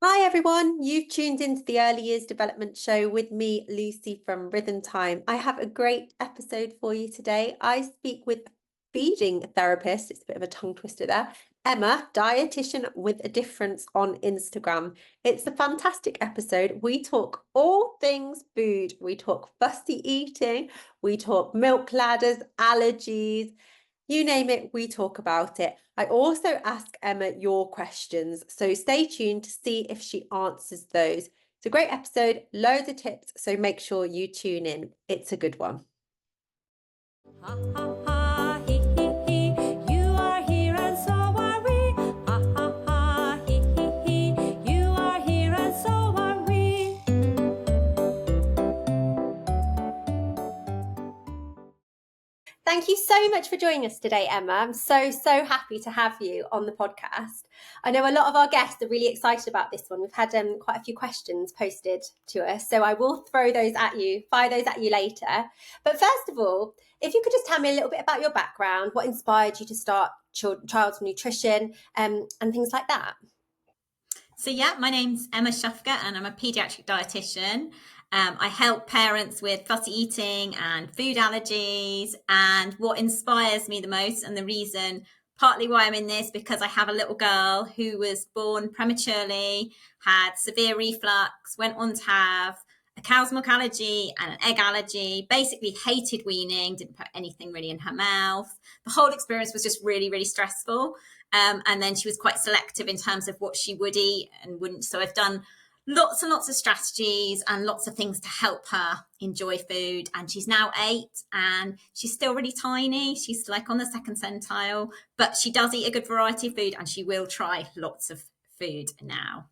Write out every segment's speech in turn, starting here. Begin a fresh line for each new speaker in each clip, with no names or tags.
Hi everyone, you've tuned into the Early Years Development Show with me, Lucy from Rhythm Time. I have a great episode for you today. I speak with feeding therapist, it's a bit of a tongue twister there, Emma, dietitian with a difference on Instagram. It's a fantastic episode. We talk all things food. We talk fussy eating, we talk milk ladders, allergies, you name it, we talk about it. I also ask Emma your questions, so stay tuned to see if she answers those. It's a great episode, loads of tips, so make sure you tune in. It's a good one.
Ha ha ha, hee hee hee, you are here and so are we. Ha ha ha, hee hee hee, you are here and so are we.
Thank you so much for joining us today, Emma. I'm so happy to have you on the podcast. I know a lot of our guests are really excited about this one. We've had quite a few questions posted to us, so I will fire those at you later. But first of all, if you could just tell me a little bit about your background, what inspired you to start child's nutrition, and things like that.
So yeah, my name's Emma Shafqat and I'm a paediatric dietitian. I help parents with fussy eating and food allergies. And what inspires me the most, and the reason partly why I'm in this, because I have a little girl who was born prematurely, had severe reflux, went on to have a cow's milk allergy and an egg allergy, basically hated weaning, didn't put anything really in her mouth. The whole experience was just really, really stressful. And then she was quite selective in terms of what she would eat and wouldn't. So I've done lots and lots of strategies and lots of things to help her enjoy food. And she's now 8 and she's still really tiny. She's like on the second centile, but she does eat a good variety of food and she will try lots of food now.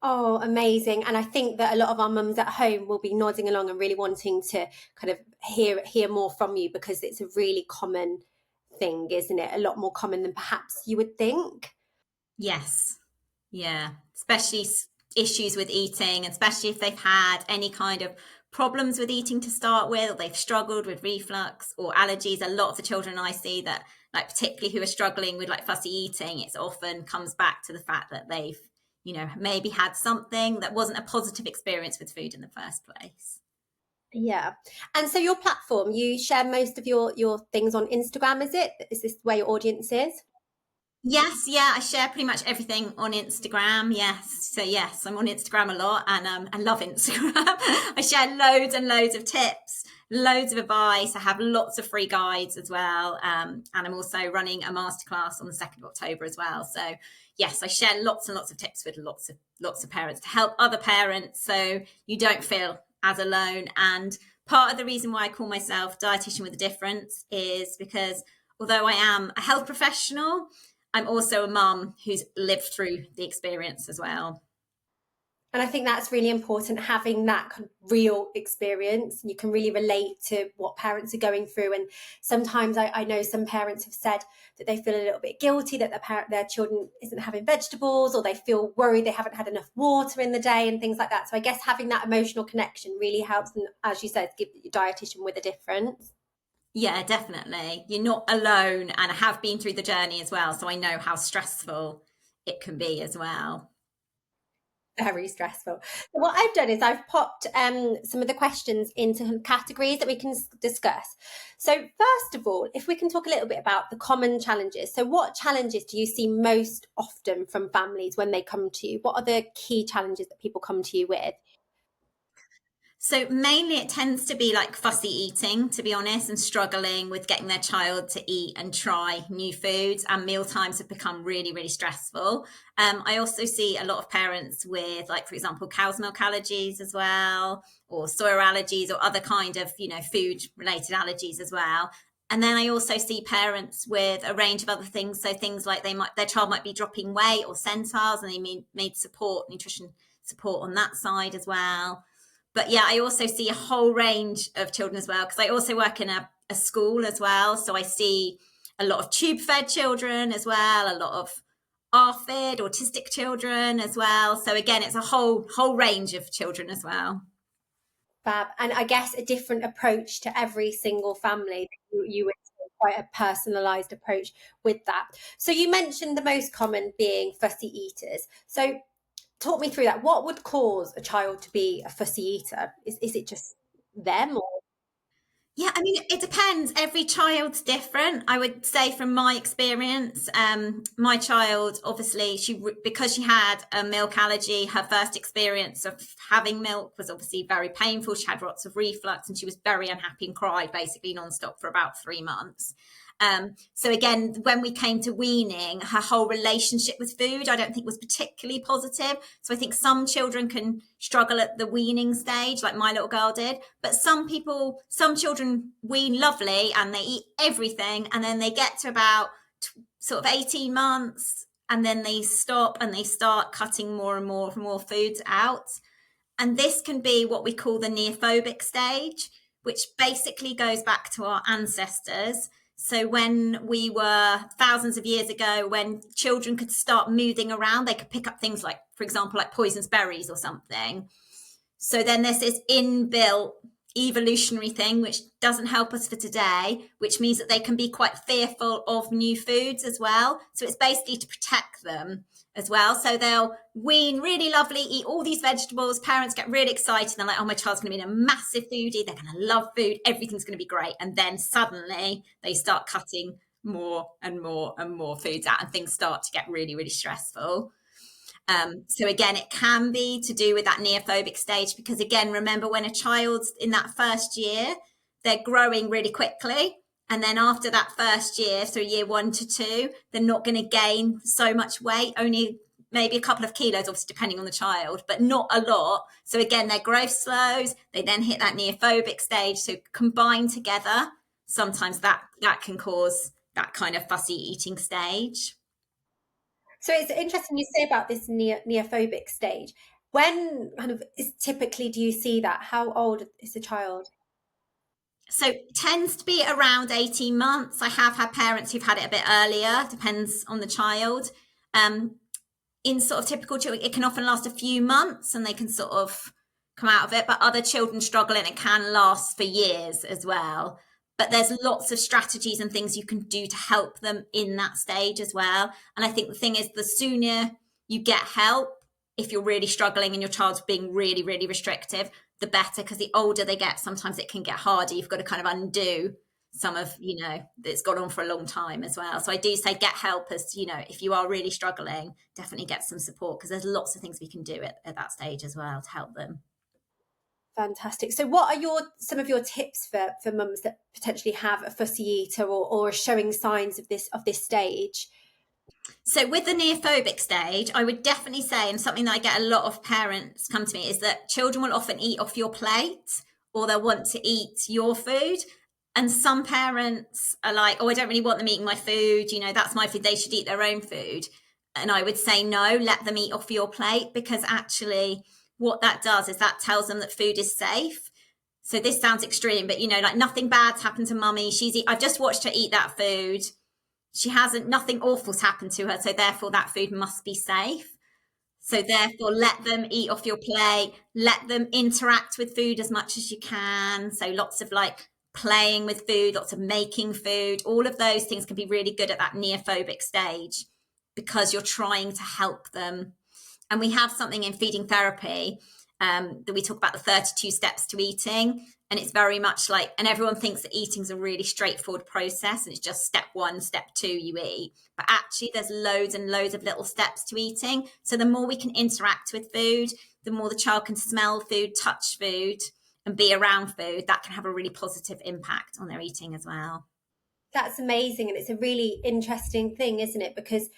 Oh, amazing. And I think that a lot of our mums at home will be nodding along and really wanting to kind of hear more from you, because it's a really common thing, isn't it? A lot more common than perhaps you would think.
Yes. Yeah. Especially issues with eating, especially if they've had any kind of problems with eating to start with, or they've struggled with reflux or allergies. A lot of the children I see that, like, particularly who are struggling with like fussy eating, it's often comes back to the fact that they've, maybe had something that wasn't a positive experience with food in the first place.
Yeah. And so your platform, you share most of your things on Instagram, is it? Is this where your audience is?
Yes, yeah, I share pretty much everything on Instagram. Yes, so yes, I'm on Instagram a lot, and I love Instagram. I share loads and loads of tips, loads of advice. I have lots of free guides as well, and I'm also running a masterclass on the 2nd of October as well. So yes, I share lots and lots of tips with lots of parents to help other parents, so you don't feel as alone. And part of the reason why I call myself dietitian with a difference is because although I am a health professional, I'm also a mum who's lived through the experience as well.
And I think that's really important, having that kind of real experience. You can really relate to what parents are going through. And sometimes I know some parents have said that they feel a little bit guilty that their children isn't having vegetables, or they feel worried they haven't had enough water in the day and things like that. So I guess having that emotional connection really helps. And as you said, give your dietitian with a difference.
Yeah, definitely. You're not alone, and I have been through the journey as well, so I know how stressful it can be as well.
Very stressful. So what I've done is I've popped some of the questions into categories that we can discuss. So first of all, if we can talk a little bit about the common challenges. So what challenges do you see most often from families when they come to you? What are the key challenges that people come to you with?
So mainly it tends to be like fussy eating, to be honest, and struggling with getting their child to eat and try new foods. And meal times have become really, really stressful. I also see a lot of parents with, like, for example, cow's milk allergies as well, or soya allergies, or other kind of, food related allergies as well. And then I also see parents with a range of other things. So things like their child might be dropping weight or centiles, and they need nutrition support on that side as well. But yeah, I also see a whole range of children as well, because I also work in a school as well. So I see a lot of tube fed children as well, a lot of ARFID, autistic children as well. So again, it's a whole range of children as well.
Fab. And I guess a different approach to every single family. You would say quite a personalised approach with that. So you mentioned the most common being fussy eaters. So talk me through that. What would cause a child to be a fussy eater? Is it just them, or?
Yeah, I mean, it depends. Every child's different. I would say from my experience, my child, obviously, because she had a milk allergy, her first experience of having milk was obviously very painful. She had lots of reflux and she was very unhappy and cried basically nonstop for about 3 months. So again, when we came to weaning, her whole relationship with food, I don't think was particularly positive. So I think some children can struggle at the weaning stage, like my little girl did. But some children wean lovely and they eat everything. And then they get to about sort of 18 months and then they stop and they start cutting more and more foods out. And this can be what we call the neophobic stage, which basically goes back to our ancestors. So when we were thousands of years ago, when children could start moving around, they could pick up things like, for example, like poisonous berries or something. So then there's this inbuilt evolutionary thing, which doesn't help us for today, which means that they can be quite fearful of new foods as well. So it's basically to protect them as well. So they'll wean really lovely, eat all these vegetables. Parents get really excited. They're like, oh, my child's going to be a massive foodie. They're going to love food. Everything's going to be great. And then suddenly they start cutting more and more and more foods out and things start to get really, really stressful. So again, it can be to do with that neophobic stage, because again, remember when a child's in that first year, they're growing really quickly. And then after that first year, so year 1 to 2, they're not going to gain so much weight, only maybe a couple of kilos, obviously depending on the child, but not a lot. So again, their growth slows, they then hit that neophobic stage. So combined together, sometimes that can cause that kind of fussy eating stage.
So it's interesting you say about this neophobic stage. When kind of typically do you see that? How old is the child?
So it tends to be around 18 months. I have had parents who've had it a bit earlier, depends on the child. In sort of typical children, it can often last a few months and they can sort of come out of it, but other children struggle and it can last for years as well. But there's lots of strategies and things you can do to help them in that stage as well. And I think the thing is, the sooner you get help, if you're really struggling and your child's being really, really restrictive, the better, because the older they get, sometimes it can get harder. You've got to kind of undo some of, that's gone on for a long time as well. So I do say get help, as, if you are really struggling, definitely get some support, because there's lots of things we can do at that stage as well to help them.
Fantastic. So what are some of your tips for mums that potentially have a fussy eater or are showing signs of this stage?
So with the neophobic stage, I would definitely say, and something that I get a lot of parents come to me, is that children will often eat off your plate or they'll want to eat your food. And some parents are like, oh, I don't really want them eating my food. That's my food. They should eat their own food. And I would say, no, let them eat off your plate, because actually what that does is that tells them that food is safe. So this sounds extreme, but like nothing bad's happened to mummy. I've just watched her eat that food. Nothing awful's happened to her. So therefore that food must be safe. So therefore let them eat off your plate, let them interact with food as much as you can. So lots of playing with food, lots of making food, all of those things can be really good at that neophobic stage, because you're trying to help them. And we have something in feeding therapy that we talk about, the 32 steps to eating. And it's very much and everyone thinks that eating is a really straightforward process and it's just step 1, step 2, you eat. But actually there's loads and loads of little steps to eating. So the more we can interact with food, the more the child can smell food, touch food, and be around food, that can have a really positive impact on their eating as well.
That's amazing. And it's a really interesting thing, isn't it? Because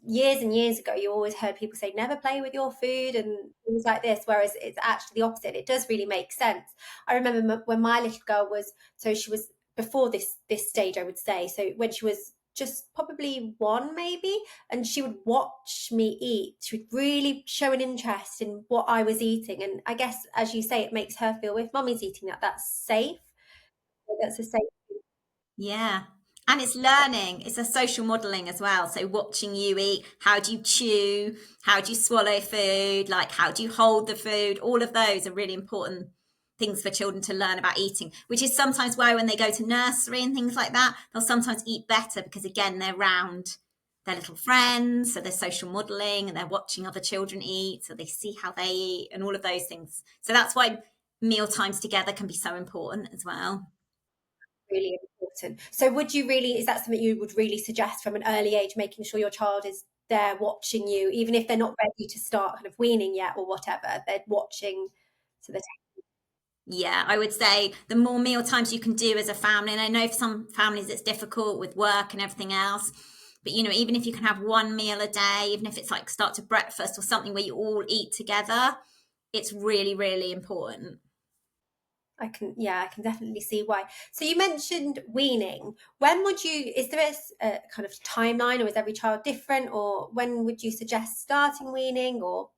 years and years ago, you always heard people say, never play with your food and things like this, whereas it's actually the opposite. It does really make sense. I remember when my little girl she was before this stage, I would say. So when she was just probably 1 maybe, and she would watch me eat. She would really show an interest in what I was eating. And I guess, as you say, it makes her feel, if mummy's eating that's safe. That's a safe.
Yeah. And it's learning. It's a social modeling as well. So watching you eat, how do you chew? How do you swallow food? How do you hold the food? All of those are really important things for children to learn about eating, which is sometimes why when they go to nursery and things like that, they'll sometimes eat better, because again, they're around their little friends, so there's social modeling and they're watching other children eat, so they see how they eat and all of those things. So that's why meal times together can be so important as well.
Really important. So is that something you would really suggest from an early age, making sure your child is there watching you, even if they're not ready to start kind of weaning yet or whatever, they're watching, so they're
Yeah, I would say the more meal times you can do as a family, and I know for some families it's difficult with work and everything else, but even if you can have one meal a day, even if it's like start to breakfast or something where you all eat together, it's really, really important.
I can definitely see why. So you mentioned weaning. Is there a kind of timeline, or is every child different, or when would you suggest starting weaning? Or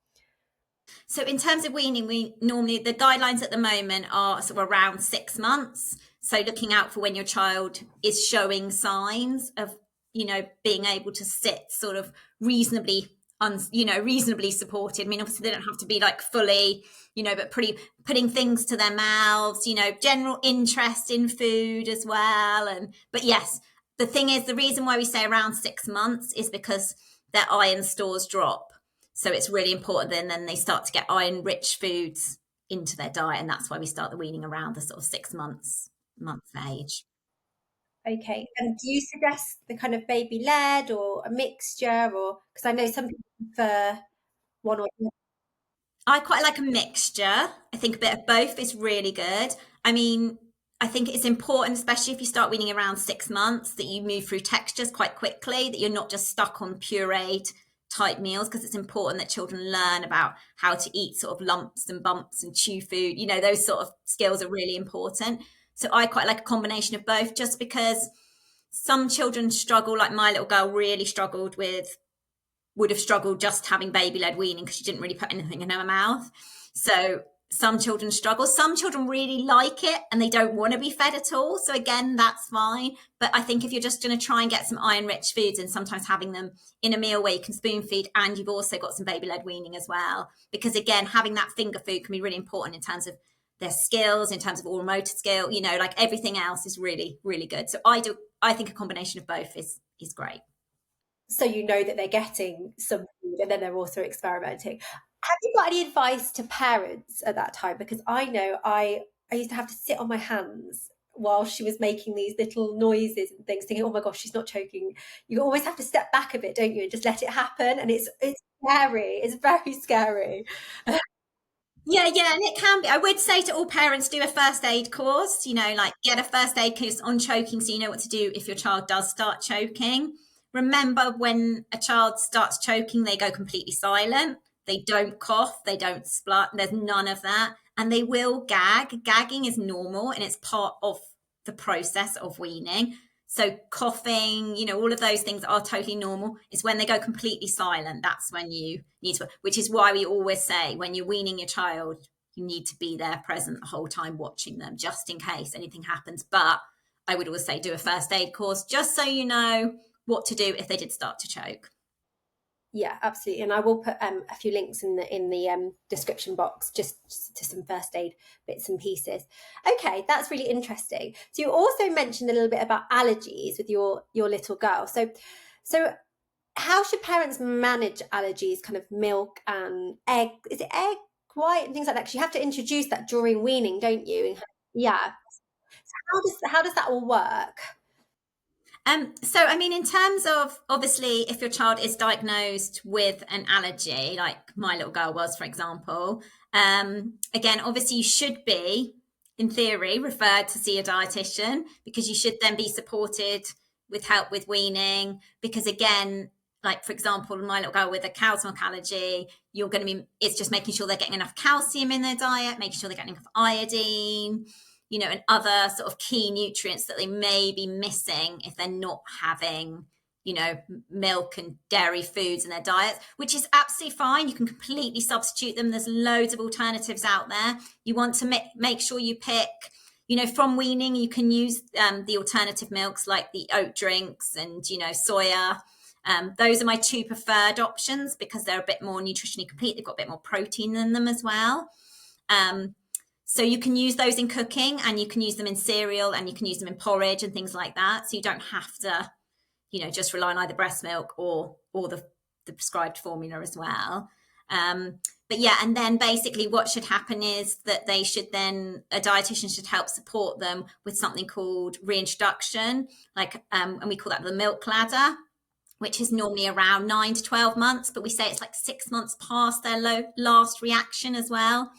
So in terms of weaning, we normally, the guidelines at the moment are sort of around 6 months. So looking out for when your child is showing signs of, being able to sit sort of reasonably, reasonably supported. I mean, obviously they don't have to be like fully, but putting things to their mouths, general interest in food as well. But yes, the thing is, the reason why we say around 6 months is because their iron stores drop. So it's really important then they start to get iron-rich foods into their diet, and that's why we start the weaning around the sort of 6 months age.
okay, and do you suggest the kind of baby led or a mixture, or because I know some people prefer one or the
I quite like a mixture. I think a bit of both is really good. I mean, I think it's important, especially if you start weaning around 6 months, that you move through textures quite quickly, that you're not just stuck on pureed type meals, because it's important that children learn about how to eat sort of lumps and bumps and chew food. Those sort of skills are really important. So I quite like a combination of both, just because some children struggle, like my little girl really would have struggled just having baby-led weaning because she didn't really put anything in her mouth. So some children struggle. Some children really like it and they don't want to be fed at all. So again, that's fine. But I think if you're just going to try and get some iron-rich foods, and sometimes having them in a meal where you can spoon feed and you've also got some baby-led weaning as well. Because again, having that finger food can be really important in terms of their skills, in terms of oral motor skill, like everything else is really, really good. So I think a combination of both is great.
so you know that they're getting some food and then they're also experimenting. Have you got any advice to parents at that time? Because I know I used to have to sit on my hands while she was making these little noises and things, thinking, oh my gosh, she's not choking. You always have to step back a bit, don't you, and just let it happen. And it's scary. It's very scary.
Yeah, and it can be. I would say to all parents, do a first aid course, like get a first aid course on choking so you know what to do if your child does start choking. Remember, when a child starts choking, they go completely silent. They don't cough, they don't splut, there's none of that. And they will gag. Gagging is normal and it's part of the process of weaning. So coughing, all of those things are totally normal. It's when they go completely silent, that's when you need to, which is why we always say when you're weaning your child, you need to be there present the whole time watching them, just in case anything happens. But I would always say do a first aid course, just so you know what to do if they did start to choke.
Yeah, absolutely. And I will put a few links in the description box just to some first aid bits and pieces. Okay, that's really interesting. So you also mentioned a little bit about allergies with your little girl. So how should parents manage allergies, kind of milk and egg? Is it egg white and things like that? Because you have to introduce that during weaning, don't you? Yeah. So how does that all work?
So, I mean, in terms of obviously, if your child is diagnosed with an allergy, like my little girl was, for example, again, obviously, you should be, in theory, referred to see a dietitian, because you should then be supported with help with weaning. Because again, like for example, my little girl with a cow's milk allergy, it's just making sure they're getting enough calcium in their diet, making sure they're getting enough iodine, and other sort of key nutrients that they may be missing if they're not having, milk and dairy foods in their diets, which is absolutely fine. You can completely substitute them. There's loads of alternatives out there. You want to make sure you pick, from weaning, you can use the alternative milks like the oat drinks and, soya. Those are my two preferred options because they're a bit more nutritionally complete. They've got a bit more protein in them as well. So you can use those in cooking and you can use them in cereal and you can use them in porridge and things like that. So you don't have to, just rely on either breast milk or the prescribed formula as well. But yeah, and then basically what should happen is that a dietitian should help support them with something called reintroduction, and we call that the milk ladder, which is normally around 9 to 12 months, but we say it's like 6 months past their last reaction as well.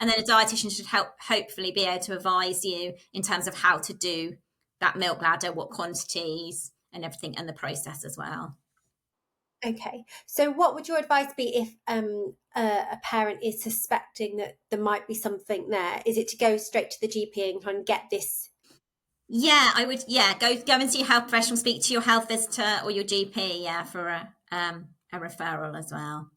And then a dietitian should hopefully be able to advise you in terms of how to do that milk ladder, what quantities and everything, and the process as well.
Okay, so what would your advice be if a parent is suspecting that there might be something there? Is it to go straight to the GP and kind of get this?
Yeah, I would. Yeah, go and see a health professional. Speak to your health visitor or your GP. Yeah, for a referral as well.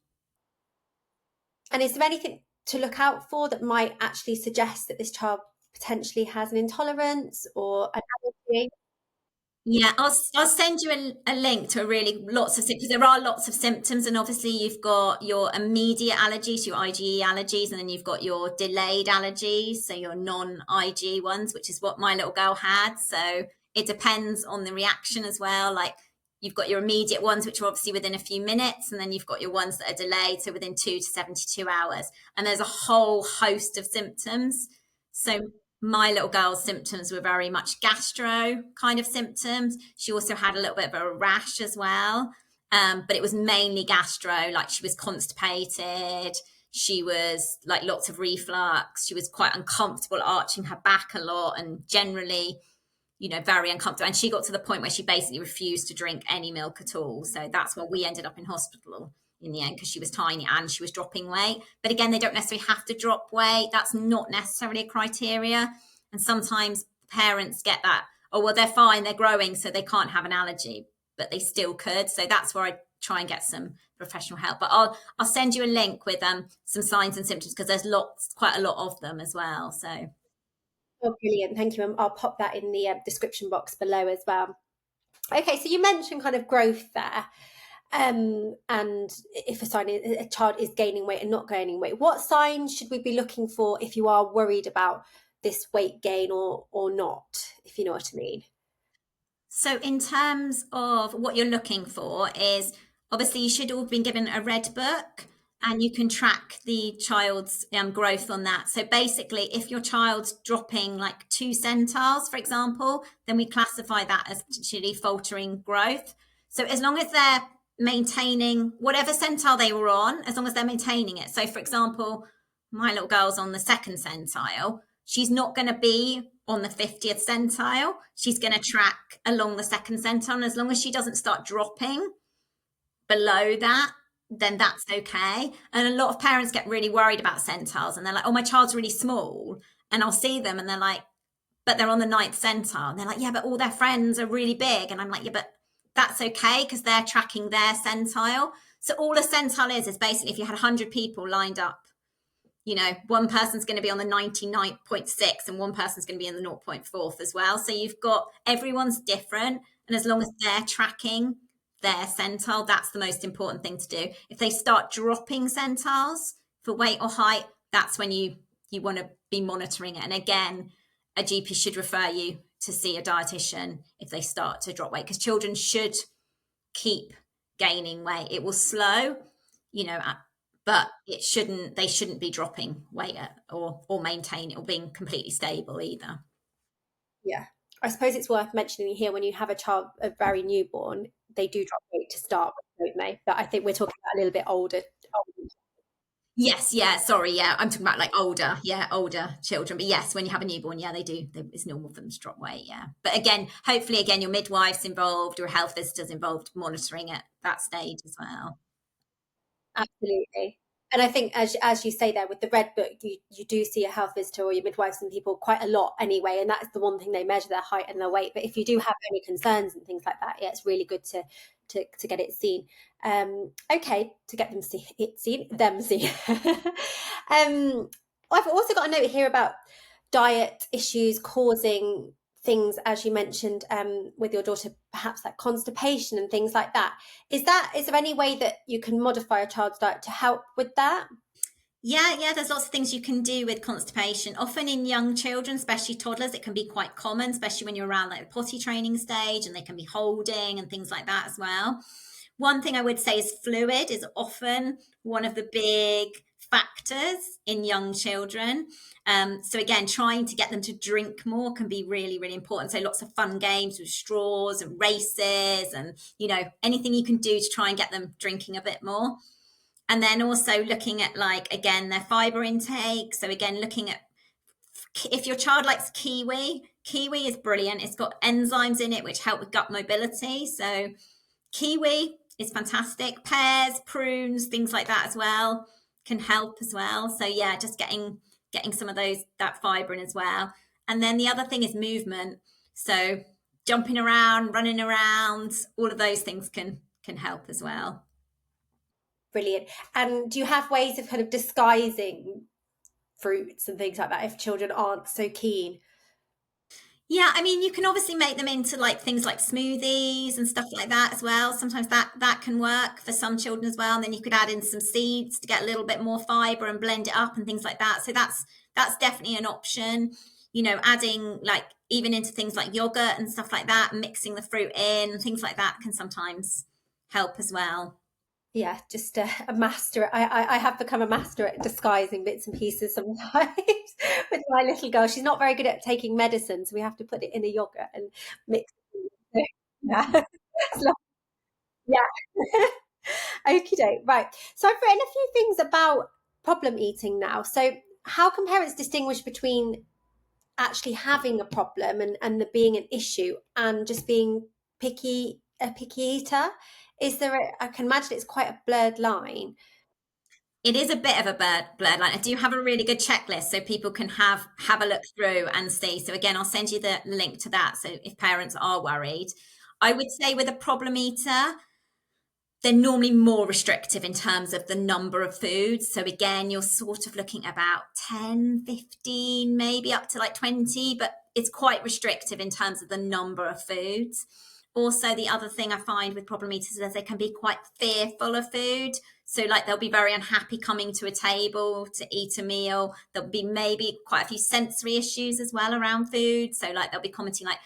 And is there anything to look out for that might actually suggest that this child potentially has an intolerance or an allergy?
Yeah, I'll send you a link to lots of because there are lots of symptoms, and obviously you've got your immediate allergies, your IgE allergies, and then you've got your delayed allergies, so your non-IgE ones, which is what my little girl had. So it depends on the reaction as well. Like you've got your immediate ones, which are obviously within a few minutes, and then you've got your ones that are delayed, so within 2 to 72 hours. And there's a whole host of symptoms. So my little girl's symptoms were very much gastro kind of symptoms. She also had a little bit of a rash as well, but it was mainly gastro. Like she was constipated, she was like lots of reflux, she was quite uncomfortable, arching her back a lot, and generally very uncomfortable. And she got to the point where she basically refused to drink any milk at all. So that's why we ended up in hospital in the end, because she was tiny and she was dropping weight. But again, they don't necessarily have to drop weight. That's not necessarily a criteria. And sometimes parents get that, oh, well, they're fine, they're growing, so they can't have an allergy, but they still could. So that's where I try and get some professional help. But I'll send you a link with some signs and symptoms, because there's quite a lot of them as well. So.
Oh, brilliant. Thank you. I'll pop that in the description box below as well. Okay, so you mentioned kind of growth there. And if a child is gaining weight and not gaining weight, what signs should we be looking for if you are worried about this weight gain or not, if you know what I mean?
So in terms of what you're looking for is, obviously you should all have been given a red book, and you can track the child's growth on that. So basically, if your child's dropping like 2 centiles, for example, then we classify that as potentially faltering growth. So as long as they're maintaining whatever centile they were on, as long as they're maintaining it. So for example, my little girl's on the 2nd centile. She's not going to be on the 50th centile. She's going to track along the 2nd centile. And as long as she doesn't start dropping below that, then that's okay. And a lot of parents get really worried about centiles, and they're like, oh, my child's really small. And I'll see them and they're like, but they're on the 9th centile. And they're like, yeah, but all their friends are really big. And I'm like, yeah, but that's okay, because they're tracking their centile. So all a centile is basically if you had 100 people lined up, one person's going to be on the 99.6 and one person's going to be in the 0.4th as well. So you've got, everyone's different. And as long as they're tracking their centile, that's the most important thing to do. If they start dropping centiles for weight or height, that's when you want to be monitoring it. And again, a GP should refer you to see a dietitian if they start to drop weight, because children should keep gaining weight. It will slow, but they shouldn't be dropping weight or maintain it or being completely stable either.
Yeah, I suppose it's worth mentioning here, when you have a child, a very newborn, they do drop weight to start with, don't they? But I think we're talking about a little bit older.
Yes, yeah, sorry, yeah, I'm talking about like older children. But yes, when you have a newborn, yeah, they do. It's normal for them to drop weight, yeah. But again, hopefully, your midwife's involved or health visitors involved monitoring at that stage as well.
Absolutely. And I think, as you say there, with the red book, you do see a health visitor or your midwives and people quite a lot anyway, and that's the one thing they measure, their height and their weight. But if you do have any concerns and things like that, yeah, it's really good to get it seen. Okay, to get them seen. I've also got a note here about diet issues causing things, as you mentioned, with your daughter, perhaps like constipation and things like that. Is there any way that you can modify a child's diet to help with that?
Yeah, there's lots of things you can do with constipation. Often in young children, especially toddlers, it can be quite common, especially when you're around like the potty training stage, and they can be holding and things like that as well. One thing I would say is fluid is often one of the big factors in young children. So again, trying to get them to drink more can be really, really important. So lots of fun games with straws and races, and anything you can do to try and get them drinking a bit more. And then also looking at, like, again, their fiber intake. So again, looking at, if your child likes kiwi is brilliant. It's got enzymes in it which help with gut mobility. So kiwi is fantastic. Pears, prunes, things like that as well can help as well. So yeah, just getting some of that fiber in as well. And then the other thing is movement. So jumping around, running around, all of those things can help as well.
Brilliant. And do you have ways of kind of disguising fruits and things like that if children aren't so keen?
Yeah, I mean, you can obviously make them into like things like smoothies and stuff like that as well. Sometimes that can work for some children as well. And then you could add in some seeds to get a little bit more fiber and blend it up and things like that. So that's definitely an option. Adding like even into things like yogurt and stuff like that, mixing the fruit in and things like that can sometimes help as well.
Yeah, just a master. I have become a master at disguising bits and pieces sometimes with my little girl. She's not very good at taking medicine, so we have to put it in a yogurt and mix it. Yeah. Yeah. Okie doke. Right. So I've written a few things about problem eating now. So how can parents distinguish between actually having a problem and the being an issue and just being a picky eater? Is there I can imagine it's quite a blurred line.
It is a bit of a blurred line. I do have a really good checklist so people can have a look through and see. So again, I'll send you the link to that. So if parents are worried, I would say with a problem eater, they're normally more restrictive in terms of the number of foods. So again, you're sort of looking at about 10, 15, maybe up to like 20, but it's quite restrictive in terms of the number of foods. Also, the other thing I find with problem eaters is they can be quite fearful of food. So like they'll be very unhappy coming to a table to eat a meal. There'll be maybe quite a few sensory issues as well around food. So like they'll be commenting like,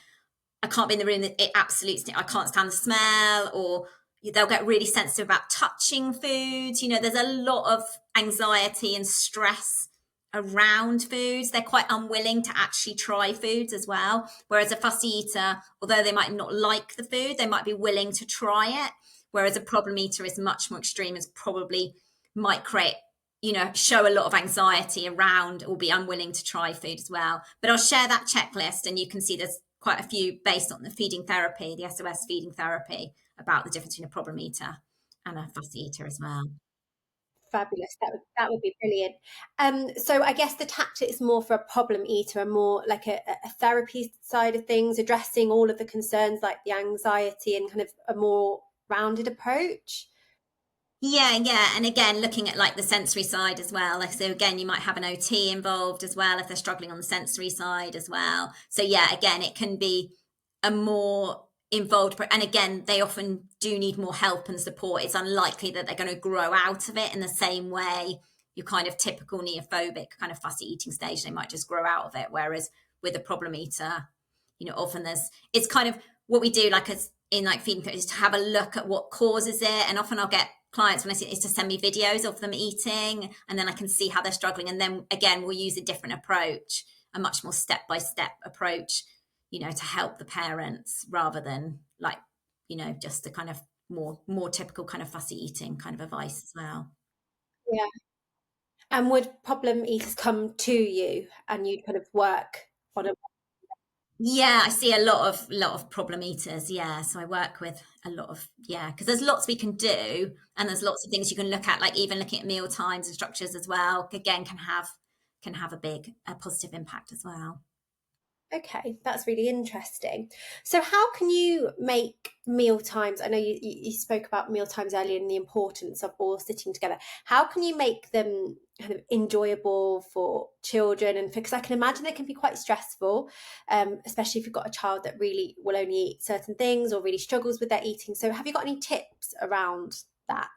I can't be in the room, it absolutely, I can't stand the smell, or they'll get really sensitive about touching foods. There's a lot of anxiety and stress around foods. They're quite unwilling to actually try foods as well. Whereas a fussy eater, although they might not like the food, they might be willing to try it. Whereas a problem eater is much more extreme, is probably might create, show a lot of anxiety around or be unwilling to try food as well. But I'll share that checklist and you can see there's quite a few based on the feeding therapy, the SOS feeding therapy, about the difference between a problem eater and a fussy eater as well.
Fabulous. That would be brilliant. So I guess the tactic is more for a problem eater and more like a therapy side of things, addressing all of the concerns like the anxiety and kind of a more rounded approach.
Yeah. And again, looking at like the sensory side as well. Like, so again, you might have an OT involved as well if they're struggling on the sensory side as well. So yeah, again, it can be a more involved, and again, they often do need more help and support. It's unlikely that they're going to grow out of it in the same way your kind of typical neophobic kind of fussy eating stage. They might just grow out of it. Whereas with a problem eater, often it's kind of what we do, like as in like feeding is to have a look at what causes it. And often I'll get clients when I see it is to send me videos of them eating, and then I can see how they're struggling. And then again, we'll use a different approach, a much more step-by-step approach, to help the parents rather than like, just the kind of more typical kind of fussy eating kind of advice as well.
Yeah. And would problem eaters come to you and you'd kind of work on a
Yeah, I see a lot of problem eaters. Yeah, so I work with a lot of, because there's lots we can do, and there's lots of things you can look at, like even looking at meal times and structures as well. Again, can have a positive impact as well.
Okay, that's really interesting. So how can you make meal times? I know you spoke about meal times earlier and the importance of all sitting together. How can you make them kind of enjoyable for children? And because I can imagine it can be quite stressful, especially if you've got a child that really will only eat certain things or really struggles with their eating. So have you got any tips around that?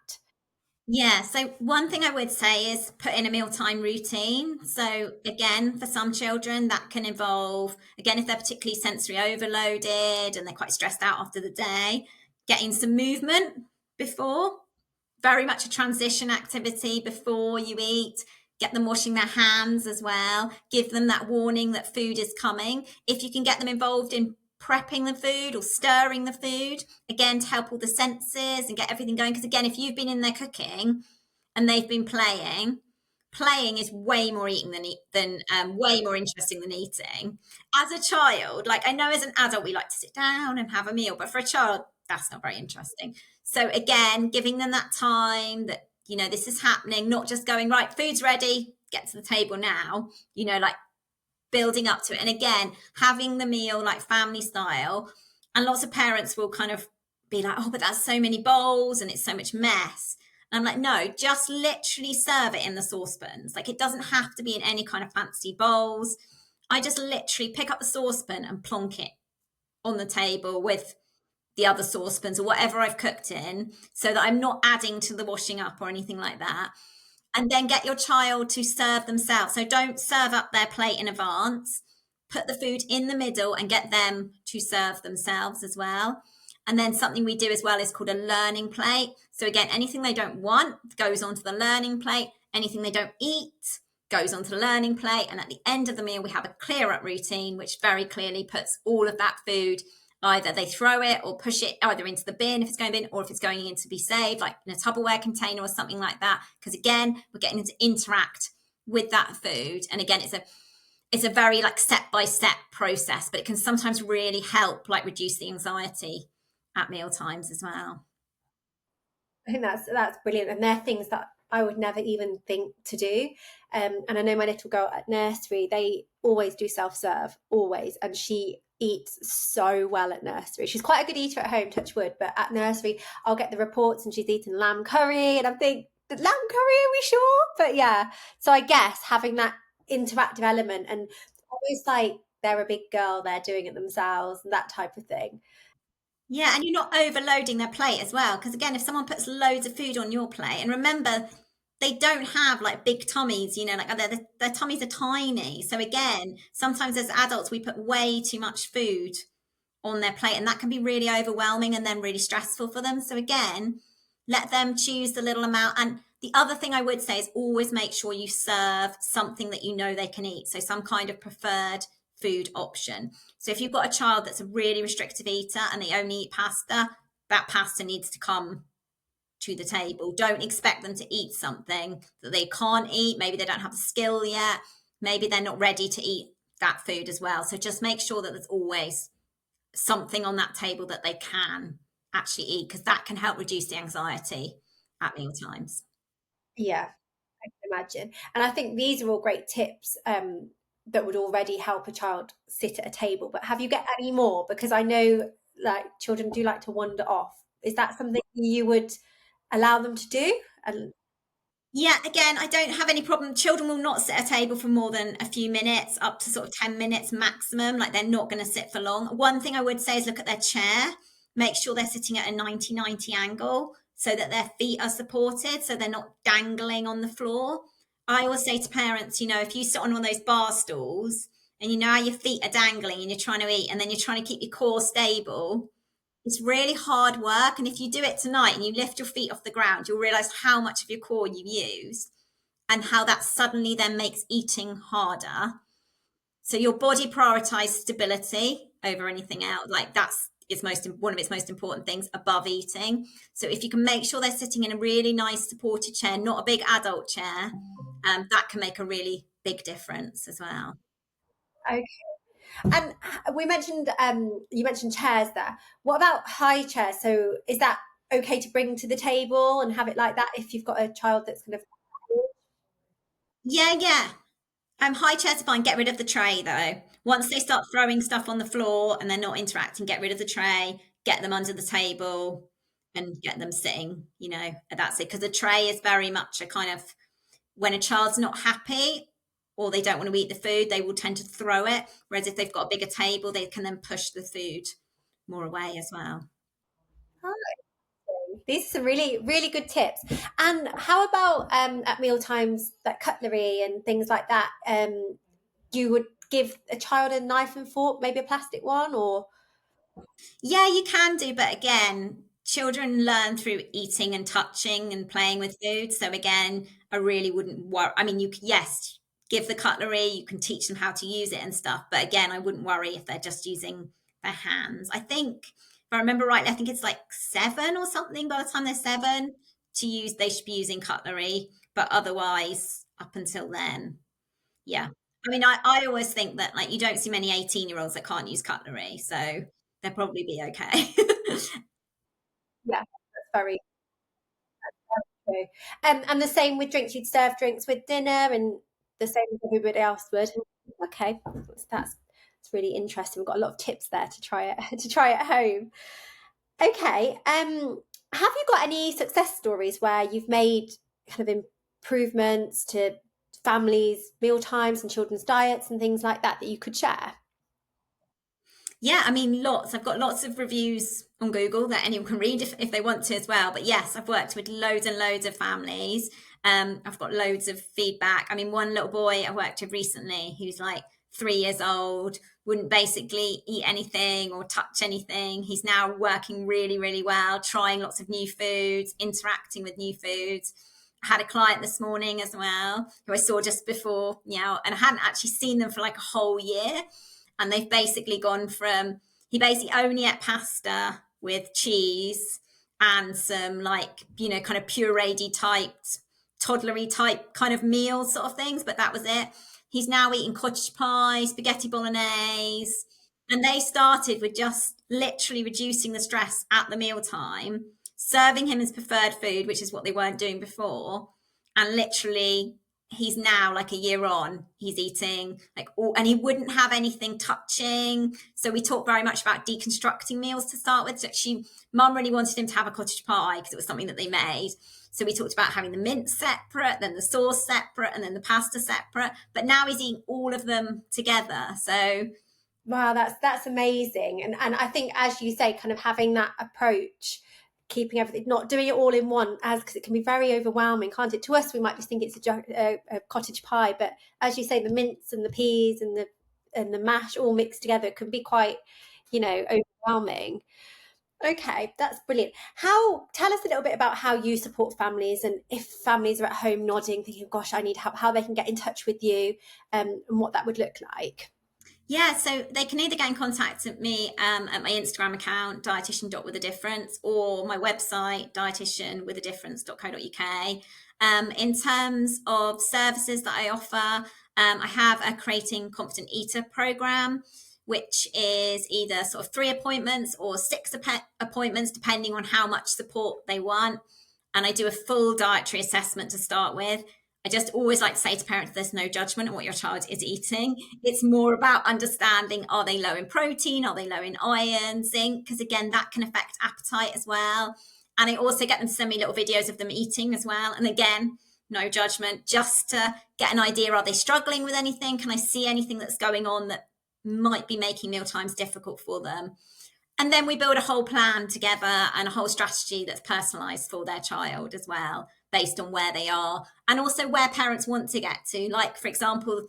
Yeah, so one thing I would say is put in a mealtime routine. So again, for some children, that can involve, again, if they're particularly sensory overloaded and they're quite stressed out after the day, getting some movement before, very much a transition activity before you eat. Get them washing their hands as well. Give them that warning that food is coming. If you can get them involved in prepping the food or stirring the food, again, to help all the senses and get everything going. Because again, if you've been in there cooking and they've been playing is way more eating than way more interesting than eating. As a child, like I know as an adult we like to sit down and have a meal, but for a child that's not very interesting. So again, giving them that time that this is happening, not just going right, food's ready, get to the table now. Like building up to it, and again having the meal like family style. And lots of parents will kind of be like, oh, but that's so many bowls and it's so much mess. And I'm like, no, just literally serve it in the saucepans. Like it doesn't have to be in any kind of fancy bowls. I just literally pick up the saucepan and plonk it on the table with the other saucepans or whatever I've cooked in, so that I'm not adding to the washing up or anything like that. And then get your child to serve themselves. So don't serve up their plate in advance. Put the food in the middle and get them to serve themselves as well. And then something we do as well is called a learning plate. So again, anything they don't want goes onto the learning plate. Anything they don't eat goes onto the learning plate. And at the end of the meal, we have a clear up routine, which very clearly puts all of that food, either they throw it or push it either into the bin if it's going in, or if it's going in to be saved, like in a Tupperware container or something like that. Because again, we're getting them to interact with that food. And again, it's a very like step-by-step process, but it can sometimes really help like reduce the anxiety at meal times as well.
I think that's brilliant, and they're things that I would never even think to do. And I know my little girl at nursery, they always do self-serve, always, and she eats so well at nursery. She's quite a good eater at home, touch wood, but at nursery, I'll get the reports and she's eating lamb curry, and I think, lamb curry, are we sure? But yeah, so I guess having that interactive element and almost like they're a big girl, they're doing it themselves, and that type of thing.
Yeah, and you're not overloading their plate as well. Because again, if someone puts loads of food on your plate, and remember, they don't have like big tummies, like their tummies are tiny. So again, sometimes as adults, we put way too much food on their plate, and that can be really overwhelming and then really stressful for them. So again, let them choose the little amount. And the other thing I would say is always make sure you serve something that you know they can eat. So some kind of preferred food option. So if you've got a child that's a really restrictive eater and they only eat pasta, that pasta needs to come to the table. Don't expect them to eat something that they can't eat. Maybe they don't have the skill yet. Maybe they're not ready to eat that food as well. So just make sure that there's always something on that table that they can actually eat, because that can help reduce the anxiety at meal times.
Yeah, I can imagine. And I think these are all great tips that would already help a child sit at a table. But have you got any more? Because I know like children do like to wander off. Is that something you would allow them to do? And
Yeah, again, I don't have any problem. Children will not sit at a table for more than a few minutes, up to sort of 10 minutes maximum. Like they're not going to sit for long. One thing I would say is look at their chair. Make sure they're sitting at a 90-90 angle so that their feet are supported, so they're not dangling on the floor. I always say to parents, if you sit on one of those bar stools and how your feet are dangling and you're trying to eat and then you're trying to keep your core stable, it's really hard work. And if you do it tonight and you lift your feet off the ground, you'll realize how much of your core you've used and how that suddenly then makes eating harder. So your body prioritizes stability over anything else. Like that's one of its most important things above eating. So if you can make sure they're sitting in a really nice supported chair, not a big adult chair, that can make a really big difference as well.
okay. And we mentioned you mentioned chairs there. What about high chairs? So is that okay to bring to the table and have it like that if you've got a child that's kind of
Yeah, yeah. High chairs are fine. Get rid of the tray though. Once they start throwing stuff on the floor and they're not interacting, get rid of the tray, get them under the table and get them sitting, that's it. Because the tray is very much a kind of, when a child's not happy or they don't want to eat the food, they will tend to throw it. Whereas if they've got a bigger table, they can then push the food more away as well.
These are some really, really good tips. And how about at meal times, like cutlery and things like that? You would give a child a knife and fork, maybe a plastic one, or
Yeah, you can do, but again, children learn through eating and touching and playing with food. So again, I really wouldn't worry. I mean, yes, give the cutlery, you can teach them how to use it and stuff. But again, I wouldn't worry if they're just using their hands. I think, if I remember rightly, I think it's like 7 or something by the time they're 7 they should be using cutlery. But otherwise, up until then, yeah. I mean, I always think that like you don't see many 18-year-olds that can't use cutlery, so they'll probably be okay.
yeah, that's very true. And the same with drinks. You'd serve drinks with dinner, and the same as everybody else would. Okay, that's really interesting. We've got a lot of tips there to try it to try at home. Okay. Have you got any success stories where you've made kind of improvements to families' meal times and children's diets and things like that that you could share?
Yeah, I mean, lots. I've got lots of reviews on Google that anyone can read if they want to as well. But yes, I've worked with loads and loads of families. I've got loads of feedback. I mean, one little boy I worked with recently who's like 3 years old, wouldn't basically eat anything or touch anything. He's now working really, really well, trying lots of new foods, interacting with new foods. I had a client this morning as well who I saw just before, and I hadn't actually seen them for like a whole year. And they've basically gone from, he basically only ate pasta with cheese and some like, kind of pureed typed, toddlery type kind of meals sort of things, but that was it. He's now eating cottage pie, spaghetti bolognese. And they started with just literally reducing the stress at the mealtime, serving him his preferred food, which is what they weren't doing before. And literally, he's now like a year on, he's eating like all, and he wouldn't have anything touching. So we talked very much about deconstructing meals to start with. So mum really wanted him to have a cottage pie because it was something that they made. So we talked about having the mince separate, then the sauce separate, and then the pasta separate. But now he's eating all of them together. So
wow, that's amazing. And I think, as you say, kind of having that approach, keeping everything, not doing it all in one, because it can be very overwhelming, can't it? To us, we might just think it's a cottage pie, but as you say, the mince and the peas and the mash all mixed together can be quite, overwhelming. Okay, that's brilliant. Tell us a little bit about how you support families, and if families are at home nodding, thinking, gosh, I need help, how they can get in touch with you, and what that would look like.
Yeah, so they can either get in contact with me at my Instagram account, dietitian.withadifference, or my website, dietitianwithadifference.co.uk. In terms of services that I offer, I have a Creating Confident Eater program, which is either sort of 3 appointments or 6 appointments, depending on how much support they want. And I do a full dietary assessment to start with. I just always like to say to parents, there's no judgment on what your child is eating. It's more about understanding, are they low in protein? Are they low in iron, zinc? Because again, that can affect appetite as well. And I also get them to send me little videos of them eating as well. And again, no judgment, just to get an idea, are they struggling with anything? Can I see anything that's going on that might be making meal times difficult for them? And then we build a whole plan together and a whole strategy that's personalised for their child as well, based on where they are and also where parents want to get to. Like, for example,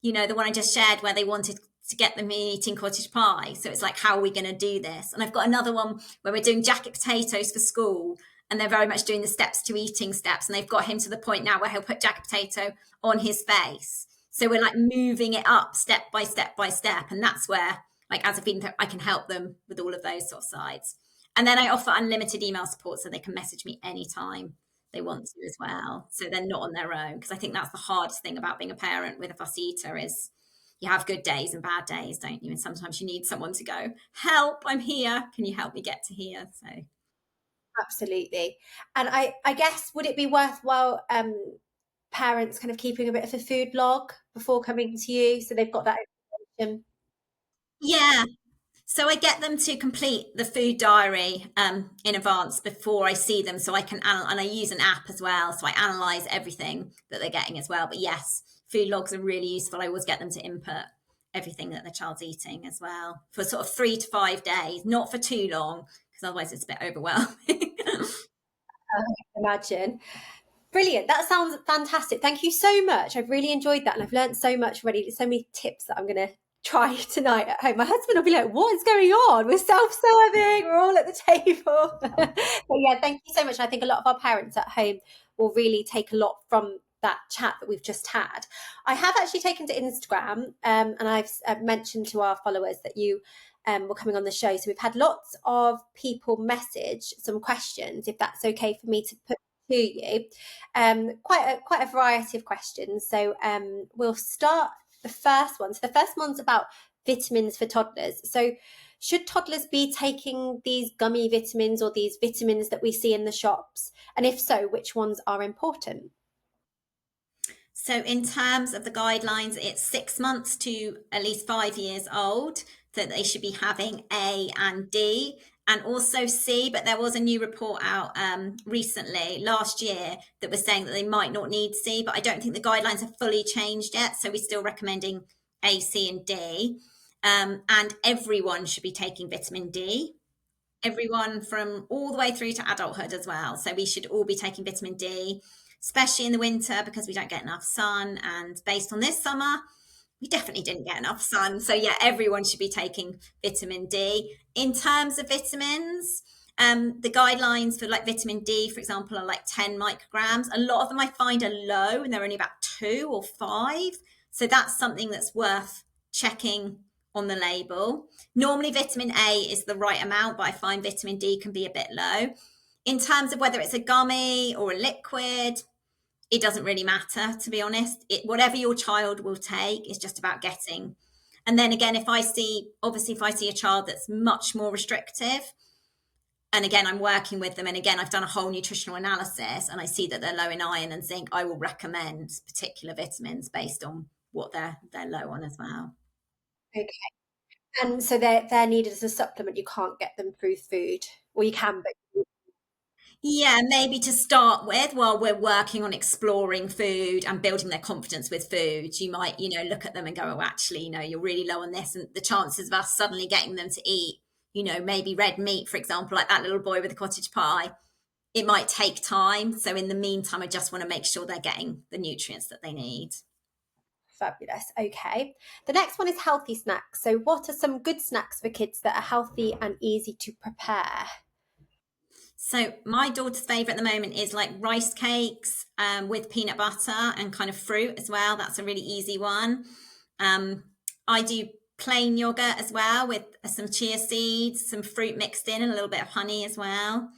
the one I just shared where they wanted to get them eating cottage pie. So it's like, how are we going to do this? And I've got another one where we're doing jacket potatoes for school, and they're very much doing the steps to eating steps. And they've got him to the point now where he'll put jacket potato on his face. So we're like moving it up step by step by step. And that's where, like, as a feeding therapist, I can help them with all of those sort of sides. And then I offer unlimited email support, so they can message me anytime they want to as well. So they're not on their own, because I think that's the hardest thing about being a parent with a fussy eater is you have good days and bad days, don't you? And sometimes you need someone to go, help, I'm here. Can you help me get to here? So
absolutely. And I guess, would it be worthwhile parents kind of keeping a bit of a food log before coming to you, so they've got that information?
yeah. So I get them to complete the food diary in advance before I see them, so I can and I use an app as well, so I analyze everything that they're getting as well. But yes, food logs are really useful. I always get them to input everything that the child's eating as well for sort of 3 to 5 days, not for too long, because otherwise it's a bit overwhelming.
Imagine. Brilliant. That sounds fantastic. Thank you so much. I've really enjoyed that, and I've learned so much already. There's so many tips that I'm going to try tonight at home. My husband will be like, "What is going on? We're self-serving. We're all at the table." But yeah, thank you so much. I think a lot of our parents at home will really take a lot from that chat that we've just had. I have actually taken to Instagram, and I've mentioned to our followers that you were coming on the show. So we've had lots of people message some questions, if that's okay for me to put to you. Quite a variety of questions. So we'll start the first one. So the first one's about vitamins for toddlers. So should toddlers be taking these gummy vitamins or these vitamins that we see in the shops? And if so, which ones are important?
So in terms of the guidelines, it's 6 months to at least 5 years old that they should be having A and D, and also C. But there was a new report out recently, last year, that was saying that they might not need C, but I don't think the guidelines have fully changed yet. So we're still recommending A, C, and D. And everyone should be taking vitamin D. Everyone from all the way through to adulthood as well. So we should all be taking vitamin D, especially in the winter because we don't get enough sun. And based on this summer, we definitely didn't get enough sun. So yeah, everyone should be taking vitamin D. In terms of vitamins, the guidelines for like vitamin D, for example, are like 10 micrograms. A lot of them I find are low and they're only about 2 or 5. So that's something that's worth checking on the label. Normally vitamin A is the right amount, but I find vitamin D can be a bit low. In terms of whether it's a gummy or a liquid, it doesn't really matter, to be honest. Whatever your child will take is just about getting. And then again, if I see a child that's much more restrictive, and again, I'm working with them, and again, I've done a whole nutritional analysis, and I see that they're low in iron and zinc, I will recommend particular vitamins based on what they're low on as well.
Okay. And so they're needed as a supplement. You can't get them through food, or you can, but
Yeah, maybe to start with, while we're working on exploring food and building their confidence with food, you might, look at them and go, oh, actually, you're really low on this. And the chances of us suddenly getting them to eat, maybe red meat, for example, like that little boy with the cottage pie, it might take time. So in the meantime, I just want to make sure they're getting the nutrients that they need.
fabulous. Okay. The next one is healthy snacks. So what are some good snacks for kids that are healthy and easy to prepare?
So my daughter's favorite at the moment is like rice cakes with peanut butter and kind of fruit as well. That's a really easy one. I do plain yogurt as well with some chia seeds, some fruit mixed in, and a little bit of honey as well.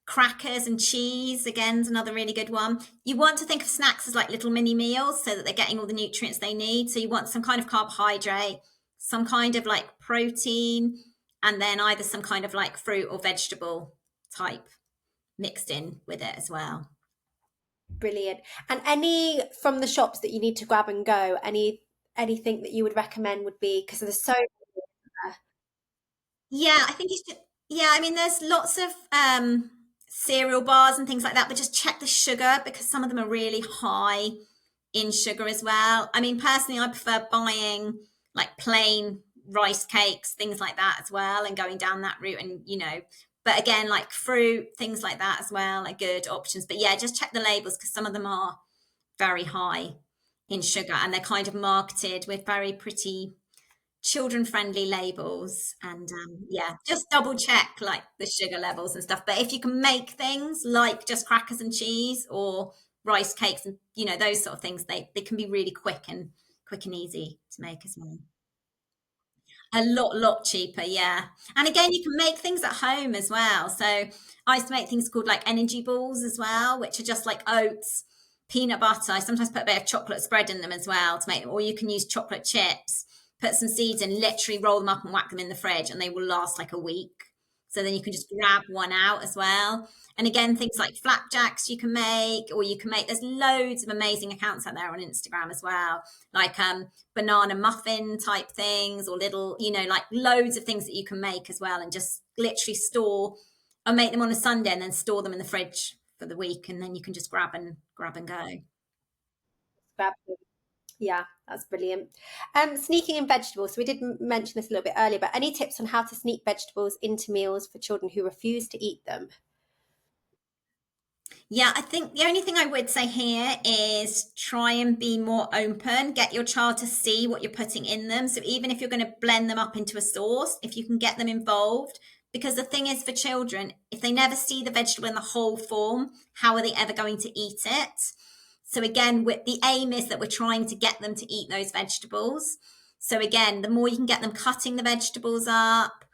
Crackers and cheese, again, is another really good one. You want to think of snacks as like little mini meals so that they're getting all the nutrients they need. So you want some kind of carbohydrate, some kind of like protein, and then either some kind of like fruit or vegetable type mixed in with it as well.
Brilliant. And any from the shops that you need to grab and go, anything that you would recommend would be, because there's so
Yeah, I think you should. Yeah, I mean, there's lots of cereal bars and things like that, but just check the sugar because some of them are really high in sugar as well. I mean, personally, I prefer buying like plain rice cakes, things like that as well, and going down that route. And, but again, like fruit, things like that as well are good options. But yeah, just check the labels because some of them are very high in sugar and they're kind of marketed with very pretty children-friendly labels. And yeah, just double check like the sugar levels and stuff. But if you can make things like just crackers and cheese or rice cakes and those sort of things, they can be really quick and easy to make as well. A lot cheaper, yeah. And again, you can make things at home as well. So I used to make things called like energy balls as well, which are just like oats, peanut butter. I sometimes put a bit of chocolate spread in them as well to make them, or you can use chocolate chips, put some seeds in, literally roll them up and whack them in the fridge, and they will last like a week. So then you can just grab one out as well. And again, things like flapjacks you can make, or you can make, there's loads of amazing accounts out there on Instagram as well, like banana muffin type things, or little, like loads of things that you can make as well, and just literally store or make them on a Sunday and then store them in the fridge for the week, and then you can just grab and go.
grab them. Yeah, that's brilliant. Sneaking in vegetables. So we did mention this a little bit earlier, but any tips on how to sneak vegetables into meals for children who refuse to eat them?
Yeah, I think the only thing I would say here is try and be more open. Get your child to see what you're putting in them. So even if you're going to blend them up into a sauce, if you can get them involved, because the thing is for children, if they never see the vegetable in the whole form, how are they ever going to eat it? So again, the aim is that we're trying to get them to eat those vegetables. So again, the more you can get them cutting the vegetables up,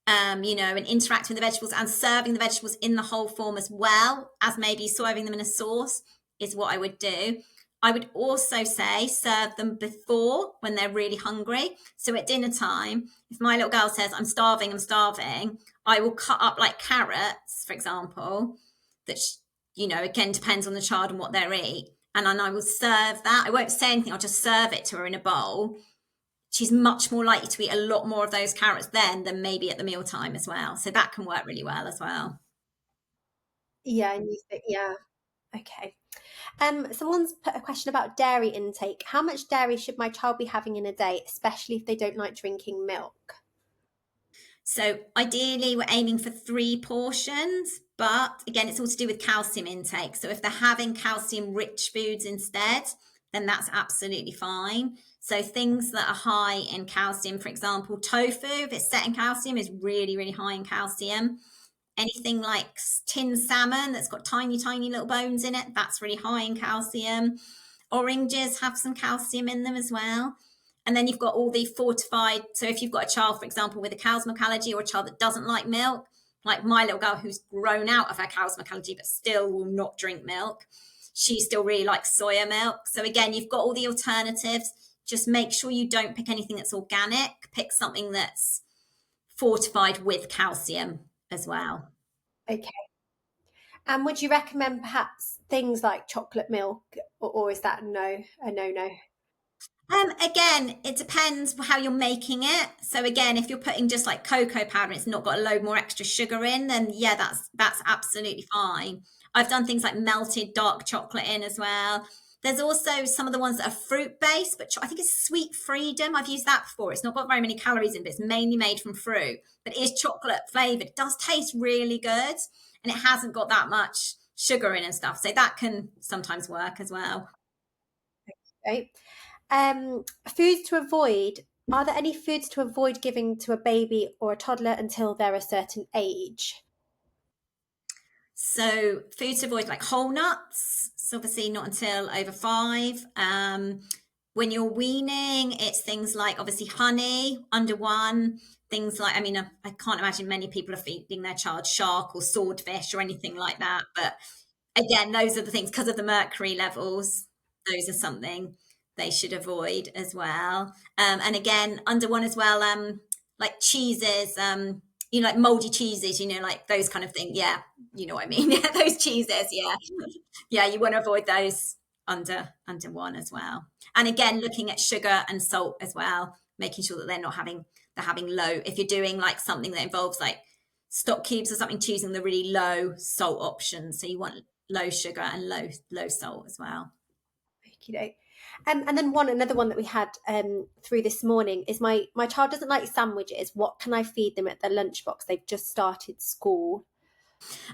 and interacting with the vegetables and serving the vegetables in the whole form as well as maybe serving them in a sauce is what I would do. I would also say serve them before when they're really hungry. So at dinner time, if my little girl says, I'm starving, I will cut up like carrots, for example, that, again, depends on the child and what they eat. And then I will serve that. I won't say anything, I'll just serve it to her in a bowl. She's much more likely to eat a lot more of those carrots then than maybe at the mealtime as well. So that can work really well as well.
Yeah, and you think, yeah, okay. Someone's put a question about dairy intake. How much dairy should my child be having in a day, especially if they don't like drinking milk?
So ideally, we're aiming for 3 portions, but again, it's all to do with calcium intake. So if they're having calcium rich foods instead, then that's absolutely fine. So things that are high in calcium, for example, tofu, if it's set in calcium, is really, really high in calcium. Anything like tinned salmon that's got tiny, tiny little bones in it, that's really high in calcium. Oranges have some calcium in them as well. And then you've got all the fortified. So if you've got a child, for example, with a cow's milk allergy or a child that doesn't like milk, like my little girl who's grown out of her cow's milk allergy but still will not drink milk, she still really likes soya milk. So again, you've got all the alternatives. Just make sure you don't pick anything that's organic. Pick something that's fortified with calcium as well.
Okay. And would you recommend perhaps things like chocolate milk, or is that a no?
Again, it depends how you're making it. So again, if you're putting just like cocoa powder and it's not got a load more extra sugar in, then yeah, that's absolutely fine. I've done things like melted dark chocolate in as well. There's also some of the ones that are fruit based, but I think it's Sweet Freedom. I've used that before. It's not got very many calories in, but it's mainly made from fruit. But it is chocolate flavored. It does taste really good, and it hasn't got that much sugar in and stuff. So that can sometimes work as well.
Right. Foods to avoid. Are there any foods to avoid giving to a baby or a toddler until they're a certain age?
So foods to avoid like whole nuts. So obviously not until over 5. When you're weaning, it's things like obviously honey under 1. Things like, I can't imagine many people are feeding their child shark or swordfish or anything like that. But again, those are the things because of the mercury levels. Those are something they should avoid as well. And again, under 1 as well, like cheeses, like moldy cheeses, like those kind of thing. Yeah, you know what I mean. Yeah, those cheeses. Yeah, yeah, you want to avoid those under 1 as well. And again, looking at sugar and salt as well, making sure that they're having low. If you're doing like something that involves like stock cubes or something, choosing the really low salt options. So you want low sugar and low salt as well.
Okay. And then another one that we had through this morning is my child doesn't like sandwiches. What can I feed them at their lunchbox? They've just started school.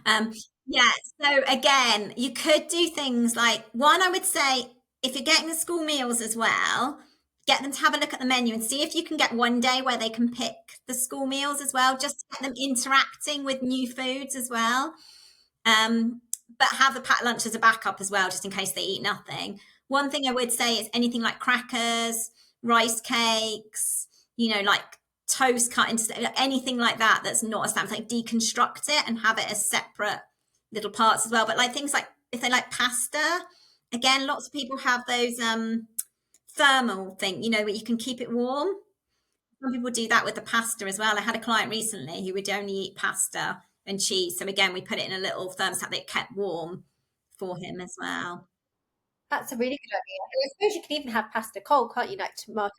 Yeah, so again, you could do things like one, I would say, if you're getting the school meals as well, get them to have a look at the menu and see if you can get one day where they can pick the school meals as well, just to get them interacting with new foods as well. But have the packed lunch as a backup as well, just in case they eat nothing. One thing I would say is anything like crackers, rice cakes, like toast cut into anything like that that's not a snack, like deconstruct it and have it as separate little parts as well. But like things like if they like pasta, again, lots of people have those thermal thing, where you can keep it warm. Some people do that with the pasta as well. I had a client recently who would only eat pasta and cheese. So again, we put it in a little thermostat that kept warm for him as well.
That's a really good idea. I suppose you can even have pasta cold, can't you? Like tomato.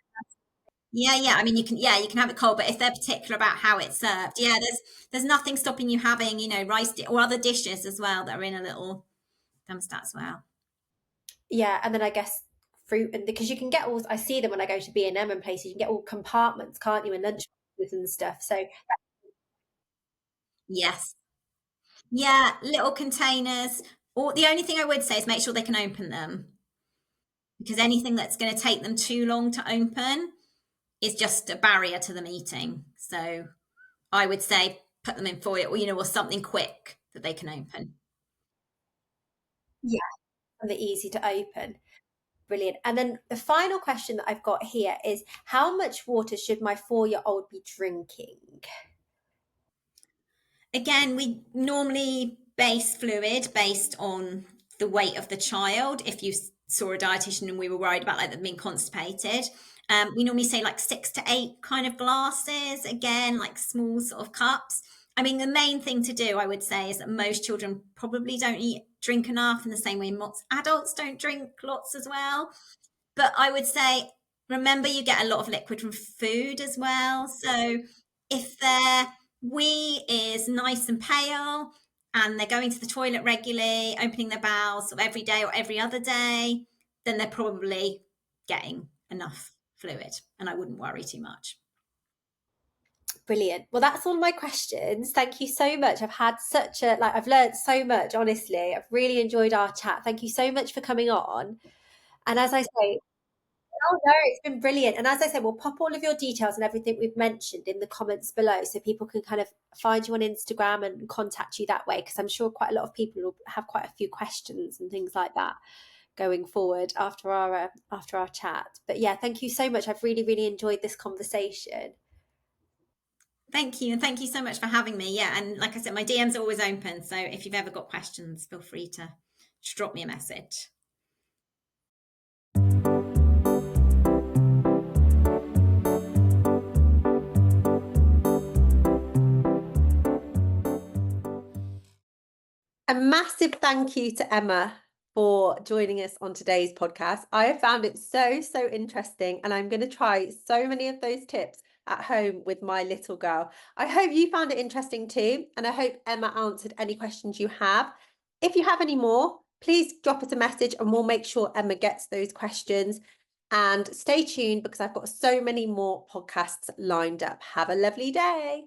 Yeah. You can have it cold, but if they're particular about how it's served, yeah, there's nothing stopping you having, rice or other dishes as well that are in a little thermostat as well.
Yeah, and then I guess fruit, and because you can get all, I see them when I go to B&M and places, you can get all compartments, can't you, and lunch boxes and stuff. So
Yes. Yeah, little containers. Or the only thing I would say is make sure they can open them, because anything that's going to take them too long to open is just a barrier to them eating. So I would say put them in foil, or something quick that they can open.
Yeah, and they're easy to open. Brilliant. And then the final question that I've got here is, how much water should my 4-year-old be drinking?
Again, we normally base fluid based on the weight of the child. If you saw a dietitian and we were worried about them being constipated, we normally say like 6 to 8 kind of glasses, again, like small sort of cups. I mean, the main thing to do, I would say, is that most children probably don't drink enough, in the same way most adults don't drink lots as well. But I would say, remember, you get a lot of liquid from food as well. So if their wee is nice and pale and they're going to the toilet regularly, opening their bowels sort of every day or every other day, then they're probably getting enough fluid, and I wouldn't worry too much.
Brilliant. Well, that's all my questions. Thank you so much. I've had I've learned so much, honestly. I've really enjoyed our chat. Thank you so much for coming on. And as I say, oh no, it's been brilliant. And as I said, we'll pop all of your details and everything we've mentioned in the comments below, so people can kind of find you on Instagram and contact you that way, because I'm sure quite a lot of people will have quite a few questions and things like that going forward after our chat. But yeah, thank you so much. I've really, really enjoyed this conversation.
Thank you. And thank you so much for having me. Yeah. And like I said, my DMs are always open. So if you've ever got questions, feel free to drop me a message.
A massive thank you to Emma for joining us on today's podcast. I have found it so, so interesting, and I'm going to try so many of those tips at home with my little girl. I hope you found it interesting too, and I hope Emma answered any questions you have. If you have any more, please drop us a message and we'll make sure Emma gets those questions. And stay tuned, because I've got so many more podcasts lined up. Have a lovely day.